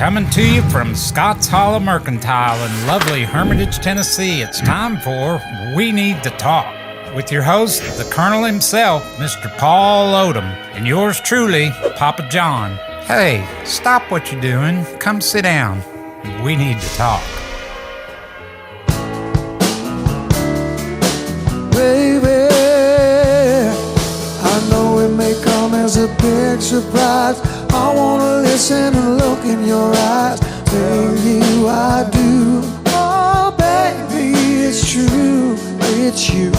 Coming to you from Scotts Hollow Mercantile in lovely Hermitage, Tennessee, it's time for We Need to Talk with your host, the Colonel himself, Mr. Paul Odom, and yours truly, Papa John. Hey, stop what you're doing. Come sit down. We need to talk. Baby, I know it may come as a big surprise. I wanna listen and look in your eyes. Tell you I do. Oh, baby, it's true. It's you.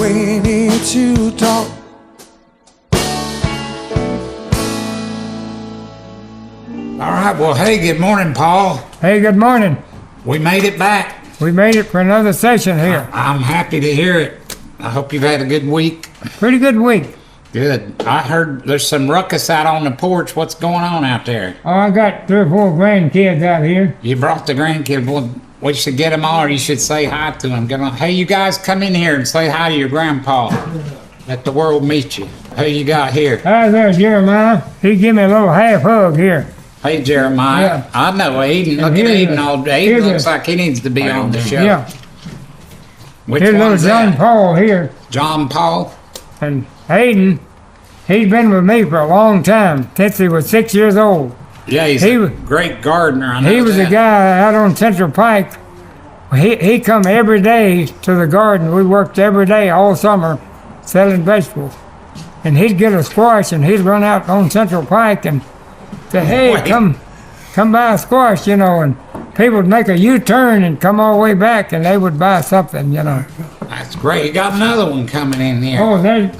We need to talk. All right, well, hey, good morning, Paul. Hey, good morning. We made it back. We made it for another session here. I'm happy to hear it. I hope you've had a good week. Pretty good week. Good. I heard there's some ruckus out on the porch. What's going on out there? Oh, I got 3 or 4 grandkids out here. You brought the grandkids. Well, we should get them all, or you should say hi to them. Get 'em. Hey, you guys come in here and say hi to your grandpa. Let the world meet you. Who you got here? Hi there, Jeremiah. He give me a little half hug here. Hey, Jeremiah. Yeah. I know Aiden. Look at Aiden all day. Aiden looks like he needs to be on the show. Yeah. Which Here's little one's John that? Paul here. John Paul? And Hayden, he's been with me for a long time, since he was 6 years old. Yeah, he's a great gardener. I know He was that. a guy out on Central Pike. He come every day to the garden. We worked every day all summer selling vegetables. And he'd get a squash and he'd run out on Central Pike and say, hey, Wait. come buy a squash, and people would make a U-turn and come all the way back and they would buy something, That's great. You got another one coming in here. Oh, there's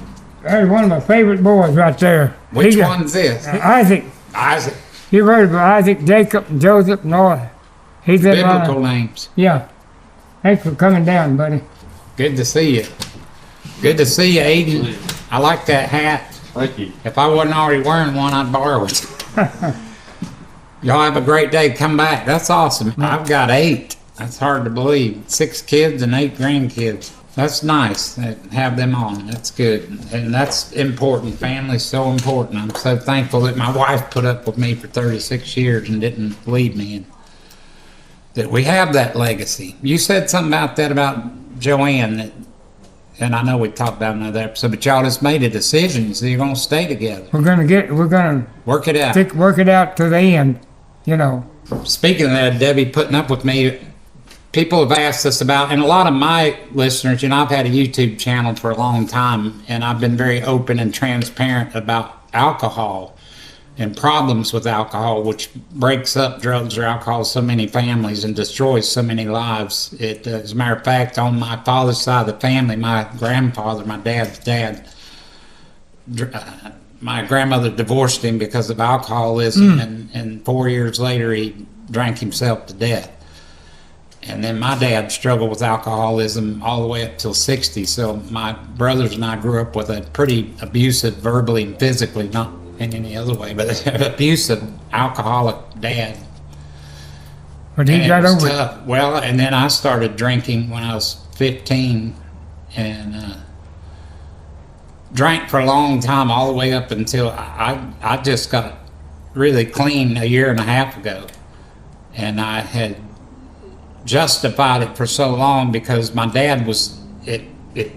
one of my favorite boys right there. Which one's this? Isaac. Isaac. You heard of Isaac, Jacob, and Joseph, Noah. He's in Biblical names. Yeah. Thanks for coming down, buddy. Good to see you. Good to see you, Aiden. I like that hat. Thank you. If I wasn't already wearing one, I'd borrow it. Y'all have a great day. Come back. That's awesome. I've got 8. That's hard to believe. 6 kids and 8 grandkids. That's nice. Have them on. That's good. And that's important. Family's so important. I'm so thankful that my wife put up with me for 36 years and didn't leave me. And that we have that legacy. You said something about that about Joanne, and I know we talked about another episode, but y'all just made a decision, so you're gonna stay together. We're gonna Work it out. work it out to the end, Speaking of that, Debbie putting up with me, people have asked us about, and a lot of my listeners, I've had a YouTube channel for a long time, and I've been very open and transparent about alcohol and problems with alcohol, which breaks up drugs or alcohol so many families and destroys so many lives. As a matter of fact, on my father's side of the family, my grandfather, my dad's dad, my grandmother divorced him because of alcoholism, and 4 years later he drank himself to death. And then my dad struggled with alcoholism all the way up till 60. So my brothers and I grew up with a pretty abusive, verbally and physically, not in any other way, but abusive alcoholic dad. But he got over it. Tough. Well, and then I started drinking when I was 15 and drank for a long time, all the way up until I just got really clean a year and a half ago. And I had justified it for so long because my dad was at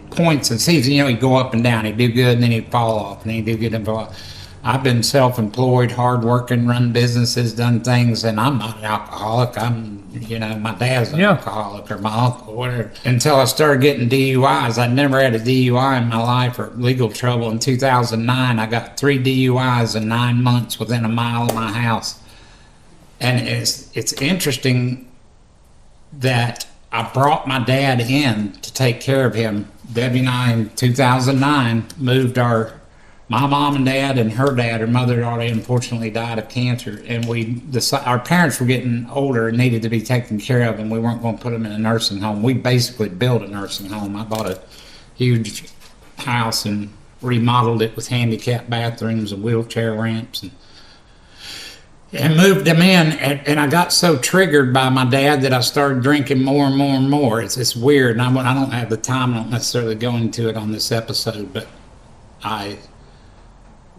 points and seasons, he'd go up and down. He'd do good and then he'd fall off, and he'd do good and fall off. I've been self-employed, hard-working, run businesses, done things, and I'm not an alcoholic. My dad's an alcoholic, or my uncle, whatever. Until I started getting DUIs. I'd never had a DUI in my life or legal trouble. In 2009, I got 3 DUIs in 9 months within a mile of my house. And it's interesting that I brought my dad in to take care of him. Debbie and I, in 2009, moved my mom and dad and her dad, her mother had already unfortunately died of cancer, and our parents were getting older and needed to be taken care of, and we weren't going to put them in a nursing home. We basically built a nursing home. I bought a huge house and remodeled it with handicapped bathrooms and wheelchair ramps, and moved them in, and I got so triggered by my dad that I started drinking more and more and more. It's weird, and I don't have the time. I don't necessarily go into it on this episode, but I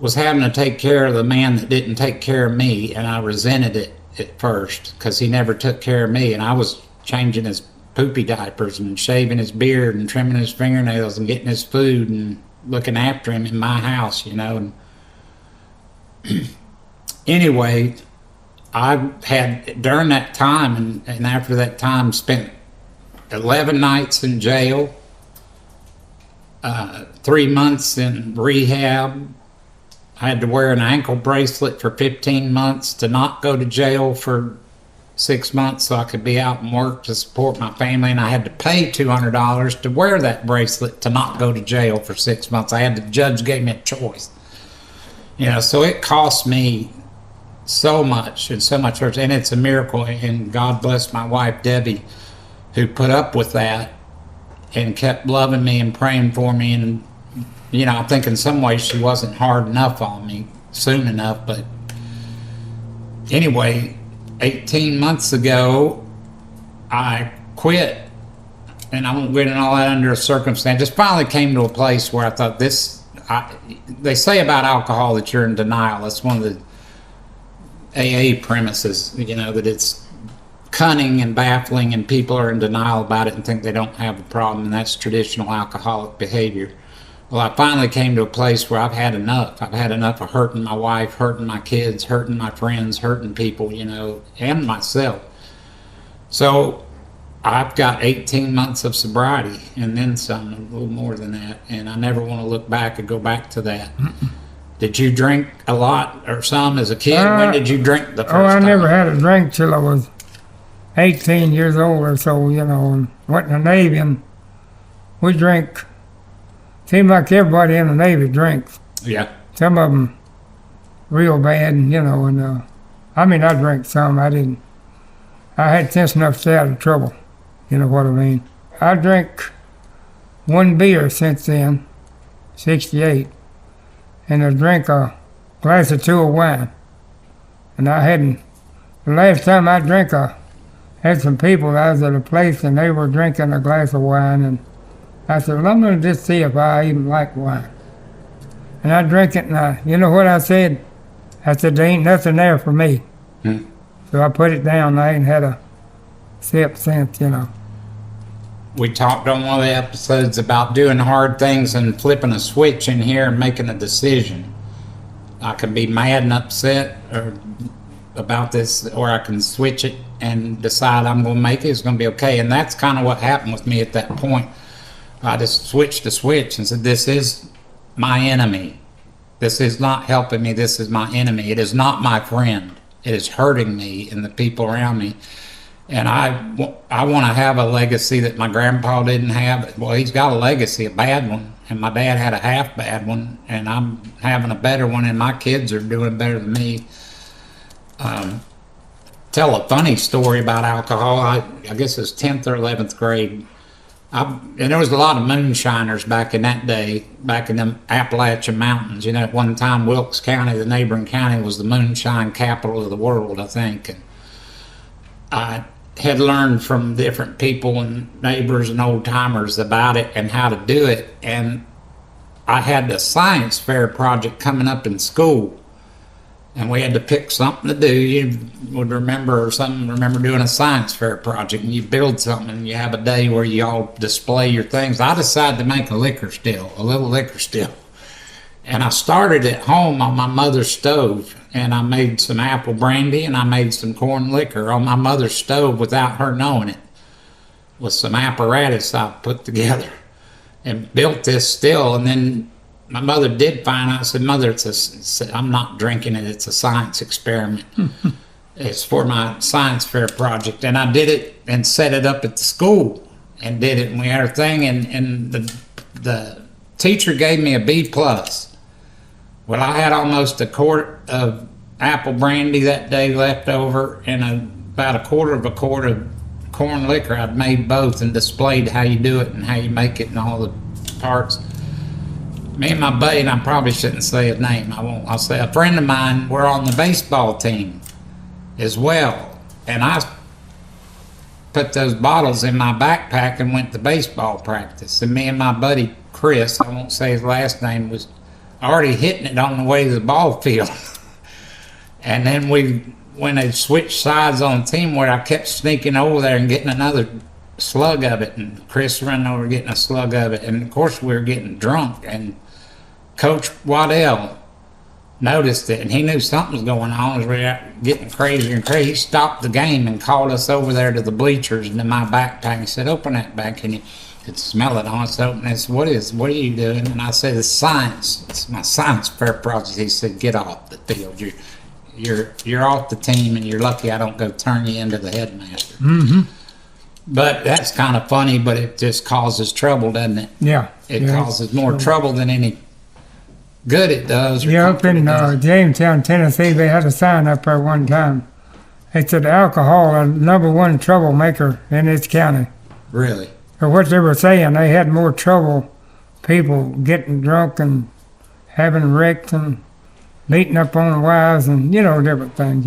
was having to take care of the man that didn't take care of me, and I resented it at first because he never took care of me, and I was changing his poopy diapers and shaving his beard and trimming his fingernails and getting his food and looking after him in my house, you know. And anyway, I had, during that time and after that time, spent 11 nights in jail, 3 months in rehab. I had to wear an ankle bracelet for 15 months to not go to jail for 6 months so I could be out and work to support my family, and I had to pay $200 to wear that bracelet to not go to jail for 6 months. The judge gave me a choice. You know, so it cost me so much and so much, and it's a miracle, and God bless my wife, Debbie, who put up with that and kept loving me and praying for me. And you know, I think in some ways she wasn't hard enough on me soon enough. But anyway, 18 months ago, I quit. And I won't get into all that under a circumstance. Just finally came to a place where I thought they say about alcohol that you're in denial. That's one of the AA premises, you know, that it's cunning and baffling and people are in denial about it and think they don't have a problem, and that's traditional alcoholic behavior. Well, I finally came to a place where I've had enough. I've had enough of hurting my wife, hurting my kids, hurting my friends, hurting people, you know, and myself. So I've got 18 months of sobriety and then some, a little more than that, and I never want to look back and go back to that. Did you drink a lot or some as a kid? When did you drink the first time? I never had a drink till I was 18 years old or so, you know, and went in the Navy, and we drank. Seemed like everybody in the Navy drinks. Yeah. Some of them real bad, you know, and I mean, I drank some. I had sense enough to stay out of trouble. You know what I mean? I drank one beer since then, 68, and I drank a glass or two of wine. And I hadn't, the last time I drank, I had some people, I was at a place and they were drinking a glass of wine, and I said, well, I'm going to just see if I even like wine. And I drank it, and you know what I said? I said, there ain't nothing there for me. So I put it down, and I ain't had a sip since, you know. We talked on one of the episodes about doing hard things and flipping a switch in here and making a decision. I can be mad and upset about this, or I can switch it and decide I'm going to make it. It's going to be okay. And that's kind of what happened with me at that point. I just switched the switch and said, this is my enemy. This is not helping me. This is my enemy. It is not my friend. It is hurting me and the people around me. And I want to have a legacy that my grandpa didn't have. Well, he's got a legacy, a bad one. And my dad had a half bad one. And I'm having a better one, and my kids are doing better than me. Tell a funny story about alcohol. I guess it was 10th or 11th grade. And there was a lot of moonshiners back in that day, back in the Appalachian Mountains. You know, at one time, Wilkes County, the neighboring county, was the moonshine capital of the world, I think. And I had learned from different people and neighbors and old timers about it and how to do it. And I had a science fair project coming up in school, and we had to pick something to do. You would remember doing a science fair project, and you build something and you have a day where you all display your things. I decided to make a little liquor still. And I started at home on my mother's stove, and I made some apple brandy and I made some corn liquor on my mother's stove without her knowing it, with some apparatus I put together, and built this still. And then my mother did find out. I said, Mother, I'm not drinking it. It's a science experiment. It's for my science fair project. And I did it and set it up at the school and did it. And we had a thing, and the teacher gave me a B+. Well, I had almost a quart of apple brandy that day left over, and about a quarter of a quart of corn liquor. I'd made both and displayed how you do it and how you make it and all the parts. Me and my buddy, and I probably shouldn't say his name, I'll say a friend of mine, were on the baseball team as well. And I put those bottles in my backpack and went to baseball practice. And me and my buddy Chris, I won't say his last name, was already hitting it on the way to the ball field. And then when they switched sides on the team, where I kept sneaking over there and getting another slug of it, and Chris running over getting a slug of it, and of course we were getting drunk, and Coach Waddell noticed it, and he knew something was going on as we were getting crazier and crazy. He stopped the game and called us over there to the bleachers and in my backpack. He said, "Open that back," and you could smell it on us. Open this. What are you doing? And I said, "It's science. It's my science fair project." He said, "Get off the field. You're off the team, and you're lucky I don't go turn you into the headmaster." Mm-hmm. But that's kind of funny, but it just causes trouble, doesn't it? Yeah. It causes more trouble than any good it does. Yeah, up in Jamestown, Tennessee, they had a sign up there one time. It said alcohol, a #1 troublemaker in this county. Really? So what they were saying, they had more trouble, people getting drunk and having wrecks and beating up on wives and, different things,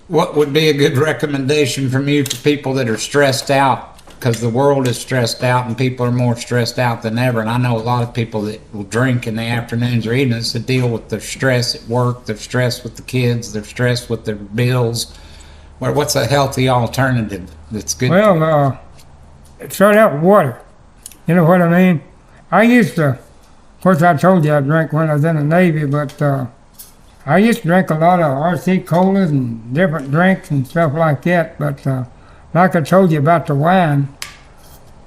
What would be a good recommendation from you for people that are stressed out? Because the world is stressed out and people are more stressed out than ever. And I know a lot of people that will drink in the afternoons or evenings to deal with their stress at work, their stress with the kids, their stress with their bills. What's a healthy alternative that's good? Well, start out with water. You know what I mean? I used to, of course I told you I drank when I was in the Navy, but I used to drink a lot of RC colas and different drinks and stuff like that. But like I told you about the wine,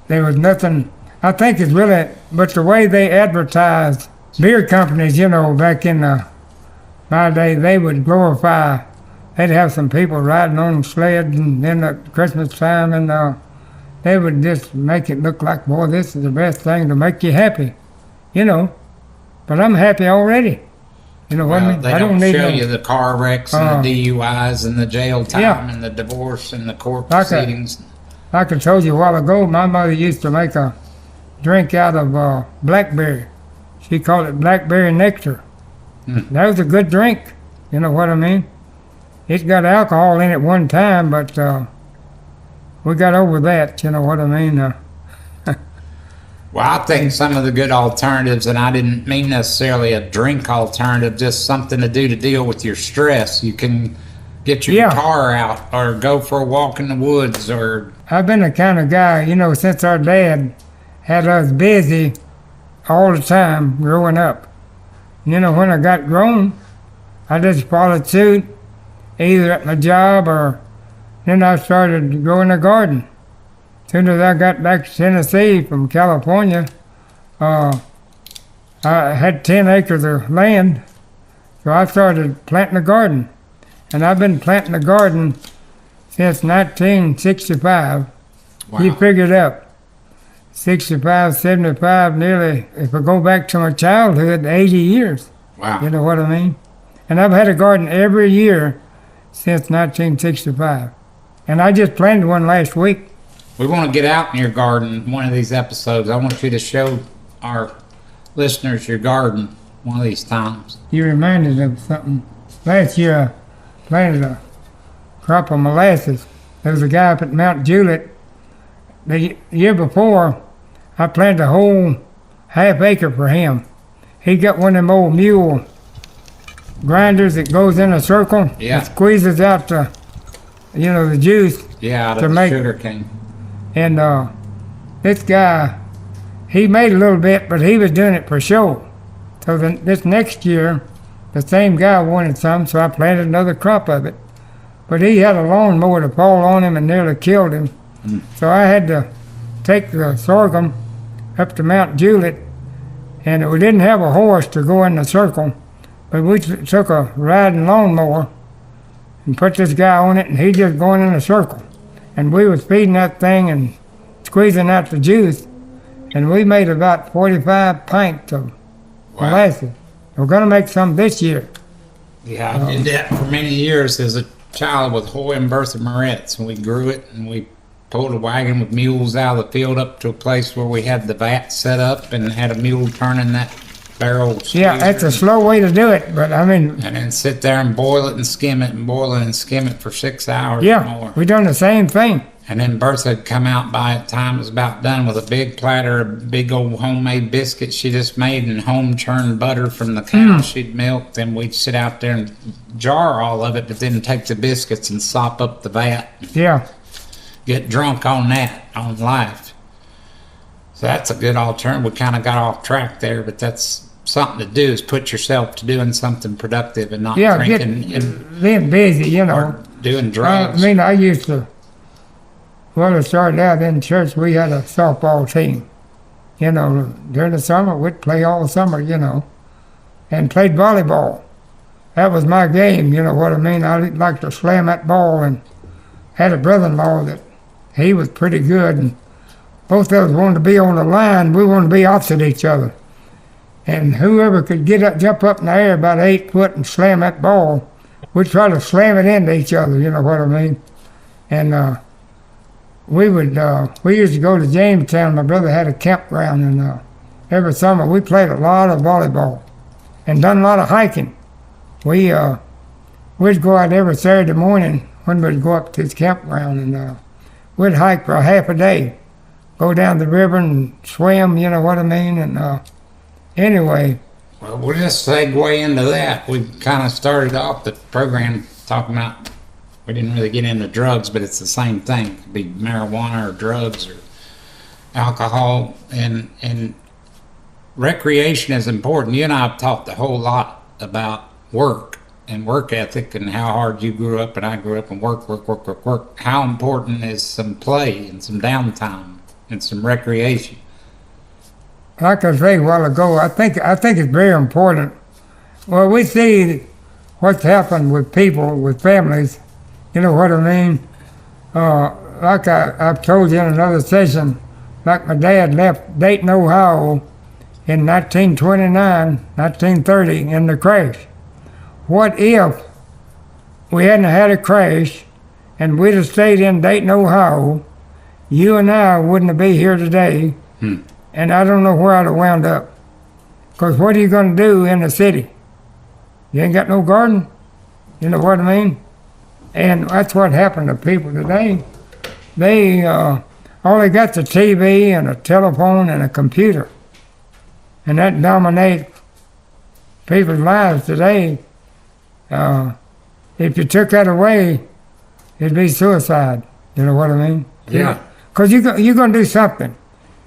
there was nothing, I think it's really, but the way they advertised beer companies, back in my day, they would glorify, they'd have some people riding on sleds and then at Christmas time, and they would just make it look like, boy, this is the best thing to make you happy, but I'm happy already. You know what I mean? They I don't need show no- you the car wrecks and the DUIs and the jail time Yeah. and the divorce and the court Like a- proceedings. Like I told you a while ago, my mother used to make a drink out of blackberry. She called it blackberry nectar. That was a good drink. You know what I mean? It's got alcohol in it one time, but we got over that. You know what I mean? Well, I think some of the good alternatives, and I didn't mean necessarily a drink alternative, just something to do to deal with your stress. You can get your Yeah. guitar out or go for a walk in the woods or I've been the kind of guy, since our dad had us busy all the time growing up. When I got grown, I just followed suit, either at my job or then I started to grow in the garden. As soon as I got back to Tennessee from California, I had 10 acres of land, so I started planting a garden. And I've been planting a garden since 1965. You figure it out. 65, 75, nearly, if I go back to my childhood, 80 years. wow. You know what I mean? And I've had a garden every year since 1965. And I just planted one last week. We want to get out in your garden one of these episodes. I want you to show our listeners your garden one of these times. You reminded of something. Last year, I planted a crop of molasses. There was a guy up at Mount Juliet. The year before, I planted a whole half acre for him. He got one of them old mule grinders that goes in a circle Yeah. and squeezes out the juice. Yeah, out To of the make- sugar cane. And this guy, he made a little bit, but he was doing it for show. So this next year, the same guy wanted some, so I planted another crop of it. But he had a lawnmower to fall on him and nearly killed him. So I had to take the sorghum up to Mount Juliet, and we didn't have a horse to go in the circle, but we took a riding lawnmower and put this guy on it, and he just going in a circle. And we was feeding that thing and squeezing out the juice, and we made about 45 pints of molasses. We're going to make some this year. Yeah, I did that for many years as a child with Hoy and Bertha Moretz, and we grew it, and we pulled a wagon with mules out of the field up to a place where we had the vat set up and had a mule turning that barrel. Yeah, that's a squeezer, slow way to do it, but I mean, and then sit there and boil it and skim it and boil it and skim it for 6 hours or yeah, more. we done the same thing. And then Bertha'd come out by the time it was about done with a big platter of big old homemade biscuits she just made and home churned butter from the cow she'd milked. Then we'd sit out there and jar all of it, but then take the biscuits and sop up the vat. Yeah. Get drunk on that, on life. So that's a good alternative. We kind of got off track there, but that's something to do, is put yourself to doing something productive and not Yeah, drinking and being busy, you know. or doing drugs. I mean, I used to, well, I started out in church, we had a softball team. You know, during the summer, we'd play all summer, you know, and played volleyball. That was my game, you know what I mean? I liked to slam that ball, and had a brother-in-law that he was pretty good, and both of us wanted to be on the line. We wanted to be opposite each other. And whoever could get up, jump up in the air about 8 foot and slam that ball, we'd try to slam it into each other, you know what I mean? And we used to go to Jamestown. My brother had a campground, and every summer we played a lot of volleyball and done a lot of hiking. We'd go out every Saturday morning when we'd go up to his campground, and we'd hike for a half a day, go down the river and swim, you know what I mean? And anyway. Well, we'll just segue into that. We kind of started off the program talking about, we didn't really get into drugs, but it's the same thing. It could be marijuana or drugs or alcohol, and recreation is important. You and I have talked a whole lot about work and work ethic and how hard you grew up and I grew up, and work. How important is some play and some downtime and some recreation? Like I said a while ago, I think it's very important. Well, we see what's happened with people, with families, you know what I mean? Like I've told you in another session, like my dad left Dayton, Ohio in 1929, 1930 in the crash. What if we hadn't had a crash and we'd have stayed in Dayton, Ohio? You and I wouldn't be here today. And I don't know where I'd have wound up. Because what are you going to do in the city? You ain't got no garden. You know what I mean? And that's what happened to people today. They all they got's a TV and a telephone and a computer. And that dominates people's lives today. If you took that away, it'd be suicide. You know what I mean? Yeah. Because you're going to do something.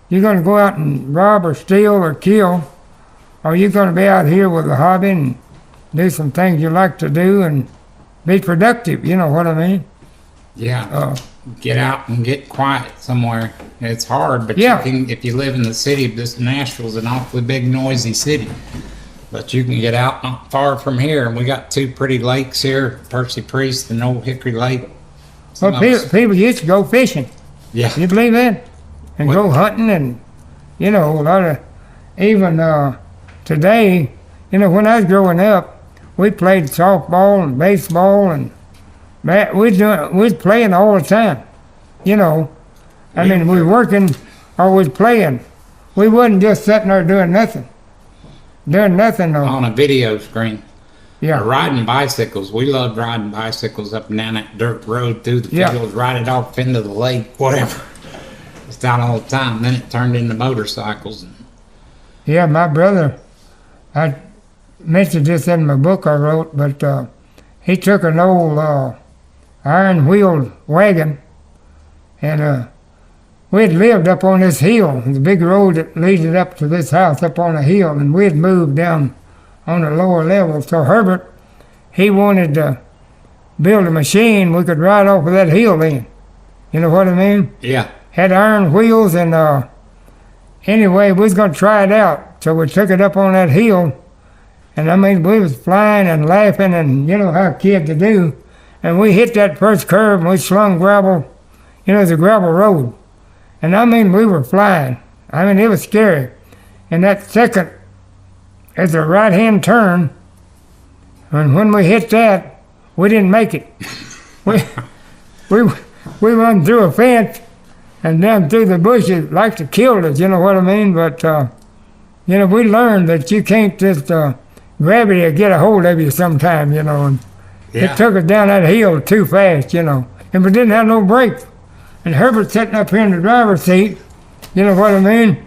You're going to go out and rob or steal or kill, or you're going to be out here with a hobby and do some things you like to do and be productive. You know what I mean? Yeah. Get out and get quiet somewhere. It's hard, but Yeah. you can, if you live in the city. This Nashville's an awfully big, noisy city, but you can get out not far from here. And we got two pretty lakes here, Percy Priest and Old Hickory Lake. Well, people used to go fishing. Yeah. You believe that? And go hunting, and you know, a lot of, even today, you know, when I was growing up, we played softball and baseball, and we was playing all the time. You know, I mean, we were working or we was playing. We wasn't just sitting there doing nothing. On a video screen. Yeah. Or riding bicycles. We loved riding bicycles up and down that dirt road through the Yeah. fields, ride it off into the lake, whatever. It's out all the time. Then it turned into motorcycles. Yeah, my brother, I mentioned this in my book I wrote, but he took an old iron-wheeled wagon, and we'd lived up on this hill, the big road that leads up to this house up on a hill, and we'd moved down on the lower level. So Herbert, he wanted to build a machine we could ride off of that hill in. You know what I mean? Yeah. Had iron wheels, and anyway, we was going to try it out. So we took it up on that hill, and I mean, we was flying and laughing, and you know how kids do. And we hit that first curve, and we slung gravel. You know, it's a gravel road. And I mean, we were flying. I mean, it was scary. And that second, it's a right-hand turn, and when we hit that, we didn't make it. We run through a fence and down through the bushes, like to kill us, you know what I mean? But, you know, we learned that you can't just, gravity will get a hold of you sometime, you know, and Yeah. it took us down that hill too fast, you know, and we didn't have no brakes. And Herbert's sitting up here in the driver's seat, you know what I mean?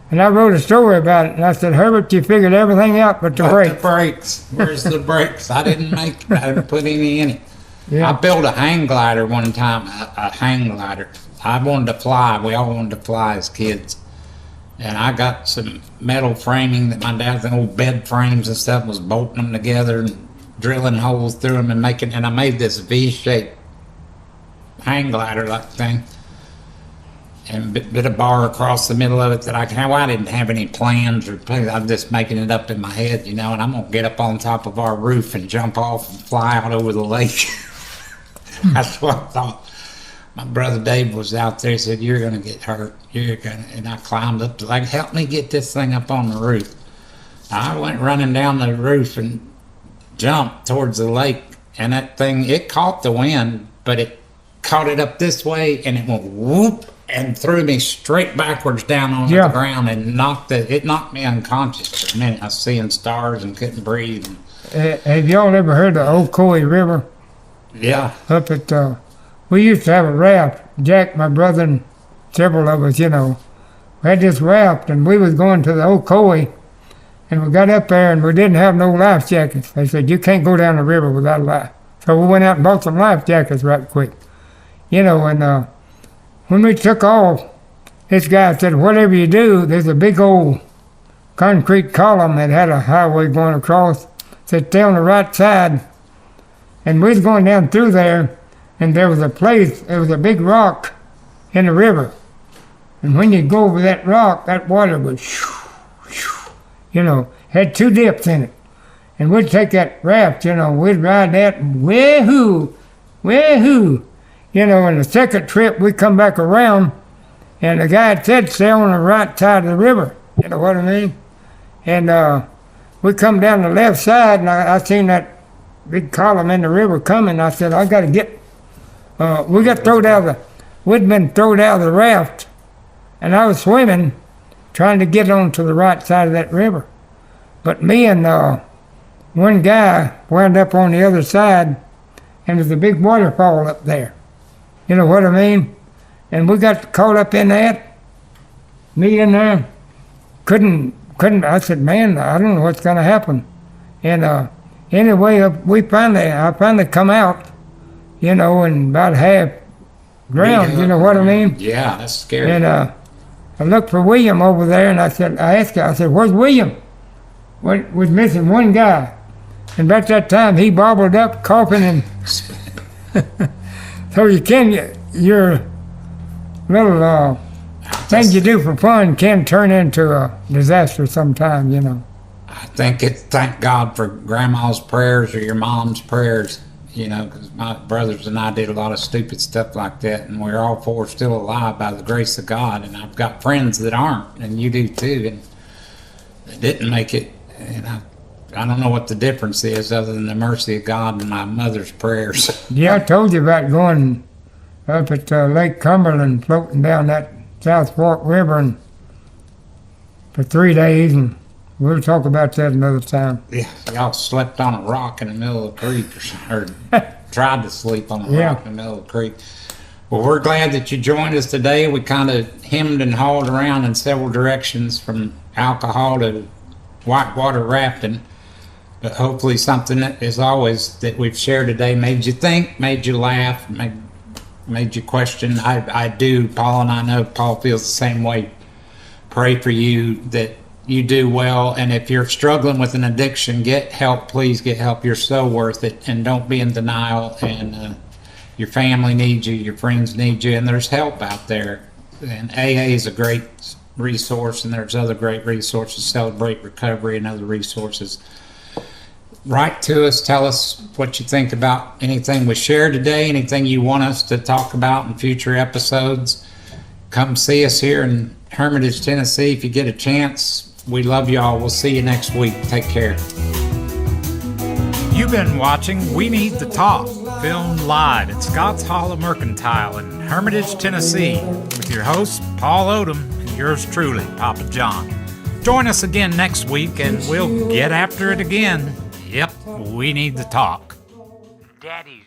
And I wrote a story about it, and I said, Herbert, you figured everything out but the But brakes. the brakes. Where's the brakes? I didn't I didn't put any in it. Yeah. I built a hang glider one time, a hang glider. I wanted to fly. We all wanted to fly as kids. And I got some metal framing that my dad's old bed frames and stuff, was bolting them together and drilling holes through them and I made this V-shaped hang glider like thing. And bit a bar across the middle of it that I didn't have any plans or plans. I'm just making it up in my head, you know, and I'm gonna get up on top of our roof and jump off and fly out over the lake. That's what I thought. My brother Dave was out there, said, you're gonna get hurt. And I climbed up to like, help me get this thing up on the roof. I went running down the roof and jumped towards the lake, and that thing, it caught the wind, but it caught it up this way and it went whoop and threw me straight backwards down on the ground and it knocked me unconscious for a minute. I was seeing stars and couldn't breathe. Have y'all ever heard of Ocoee River? Yeah. Up at, we used to have a raft. Jack, my brother, and several of us, you know, we had this raft, and we was going to the Ocoee, and we got up there, and we didn't have no life jackets. They said, you can't go down the river without a life. So we went out and bought some life jackets right quick. You know, and when we took off, this guy said, whatever you do, there's a big old concrete column that had a highway going across. Said, stay on the right side. And we was going down through there, and there was a big rock in the river. And when you go over that rock, that water would you know, had two dips in it. And we'd take that raft, you know, we'd ride that, and wahoo, you know, and the second trip we come back around, and the guy said stay on the right side of the river, you know what I mean? And we come down the left side, and I seen that big column in the river coming. I said, I got to get, we got we'd been thrown out of the raft, and I was swimming, trying to get onto the right side of that river. But me and one guy wound up on the other side, and there's a big waterfall up there. You know what I mean? And we got caught up in that. Me and couldn't. I said, man, I don't know what's gonna happen. And anyway, I finally come out, you know, and about half drowned. You know what I mean? Yeah, that's scary. And I looked for William over there, and I asked him, I said, where's William? We're missing one guy. And about that time, he bobbled up, coughing, and so your little things you do for fun can turn into a disaster sometime, you know. I thank God for Grandma's prayers or your mom's prayers, you know, because my brothers and I did a lot of stupid stuff like that, and we're all four still alive by the grace of God. And I've got friends that aren't, and you do too, and they didn't make it. And I don't know what the difference is other than the mercy of God and my mother's prayers. Yeah, I told you about going up at Lake Cumberland, floating down that South Fork River and for 3 days, and we'll talk about that another time. Yeah, y'all slept on a rock in the middle of the creek or tried to sleep on a rock in the middle of the creek. Well, we're glad that you joined us today. We kind of hemmed and hawed around in several directions from alcohol to whitewater rafting. But hopefully something that, as always, that we've shared today made you think, made you laugh, made you question. I do. Paul and I know Paul feels the same way. Pray for you that you do well. And if you're struggling with an addiction, get help. Please get help. You're so worth it. And don't be in denial. And your family needs you. Your friends need you. And there's help out there. And AA is a great resource. And there's other great resources. Celebrate Recovery and other resources. Write to us, tell us what you think about anything we shared today, anything you want us to talk about in future episodes. Come see us here in Hermitage, Tennessee if you get a chance. We love y'all. We'll see you next week. Take care. You've been watching We Need to Talk, filmed live at Scotts Hollow Mercantile in Hermitage, Tennessee, with your host, Paul Odom, and yours truly, Papa John. Join us again next week, and we'll get after it again. Yep, we need to talk. Daddy's